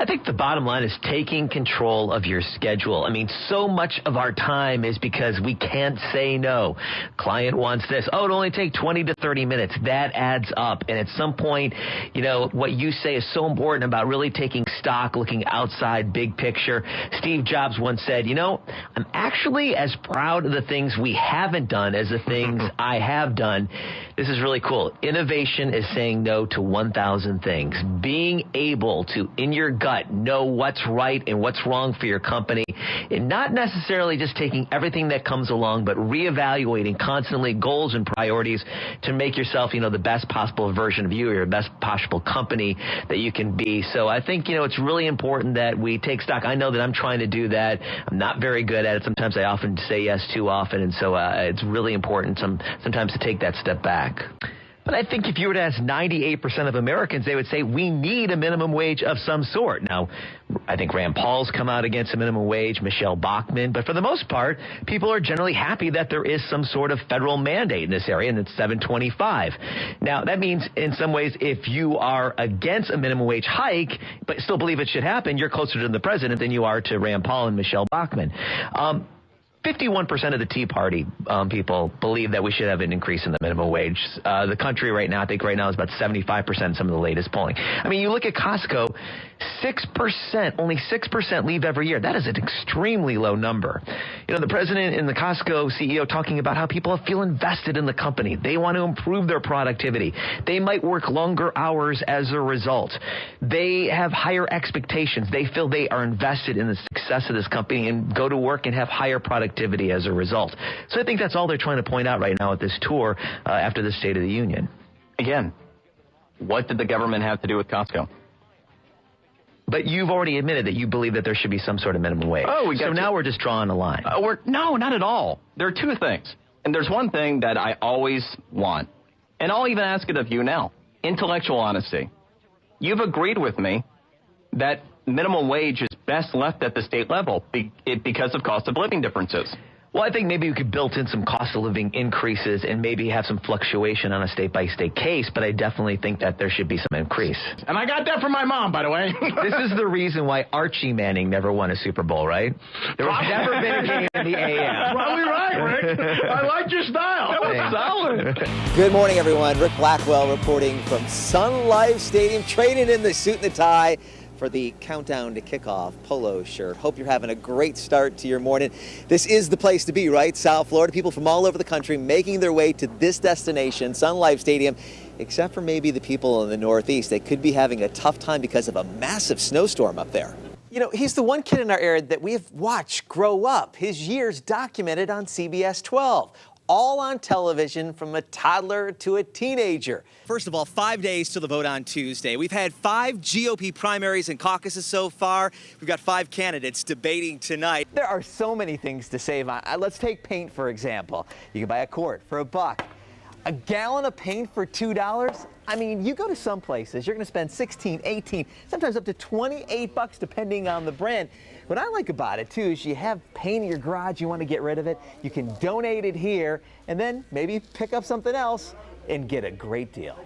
I think the bottom line is taking control of your schedule. I mean, so much of our time is because we can't say no. Client wants this. Oh, it'll only take 20 to 30 minutes. That adds up. And at some point, you know, what you say is so important about really taking stock, looking outside, big picture. Steve Jobs once said, you know, I'm actually as proud of the things we haven't done as the things I have done. This is really cool. Innovation is saying no to 1,000 things. Being able to, in your gut, know what's right and what's wrong for your company, and not necessarily just taking everything that comes along, but reevaluating constantly goals and priorities to make yourself, you know, the best possible version of you or your best possible company that you can be. So I think, you know, it's really important that we take stock. I know that I'm trying to do that. I'm not very good at it. Sometimes I often say yes too often, and so it's really important sometimes to take that step back. But I think if you were to ask 98% of Americans, they would say we need a minimum wage of some sort. Now, I think Rand Paul's come out against a minimum wage, Michelle Bachmann, but for the most part, people are generally happy that there is some sort of federal mandate in this area, and it's $7.25. Now, that means in some ways, if you are against a minimum wage hike, but still believe it should happen, you're closer to the president than you are to Rand Paul and Michelle Bachmann. 51% of the Tea Party people believe that we should have an increase in the minimum wage. The country right now, I think right now is about 75% in some of the latest polling. I mean, you look at Costco, 6%, only 6% leave every year. That is an extremely low number. You know, the president and the Costco CEO talking about how people feel invested in the company. They want to improve their productivity. They might work longer hours as a result. They have higher expectations. They feel they are invested in the success of this company and go to work and have higher productivity as a result. So I think that's all they're trying to point out right now at this tour after the State of the Union. Again, what did the government have to do with Costco? But you've already admitted that you believe that there should be some sort of minimum wage. So now we're just drawing a line. No, not at all. There are two things. And there's one thing that I always want, and I'll even ask it of you now, intellectual honesty. You've agreed with me that minimum wage is best left at the state level because of cost of living differences. Well, I think maybe we could build in some cost of living increases and maybe have some fluctuation on a state-by-state case, but I definitely think that there should be some increase. And I got that from my mom, by the way. This is the reason why Archie Manning never won a Super Bowl, right? There has never been a game in the AM. Probably right, Rick. I like your style. That was solid. Good morning, everyone. Ric Blackwell reporting from Sun Life Stadium, trading in the suit and the tie for the countdown to kickoff polo shirt. Hope you're having a great start to your morning. This is the place to be, right? South Florida, people from all over the country making their way to this destination, Sun Life Stadium, except for maybe the people in the Northeast. They could be having a tough time because of a massive snowstorm up there. You know, he's the one kid in our area that we've watched grow up, his years documented on CBS 12. All on television from a toddler to a teenager. First of all, 5 days till the vote on Tuesday. We've had 5 GOP primaries and caucuses so far. We've got 5 candidates debating tonight. There are so many things to save on. Let's take paint, for example. You can buy a quart for $1. A gallon of paint for $2? I mean, you go to some places, you're going to spend $16, $18, sometimes up to $28 depending on the brand. What I like about it, too, is you have paint in your garage, you want to get rid of it, you can donate it here, and then maybe pick up something else and get a great deal.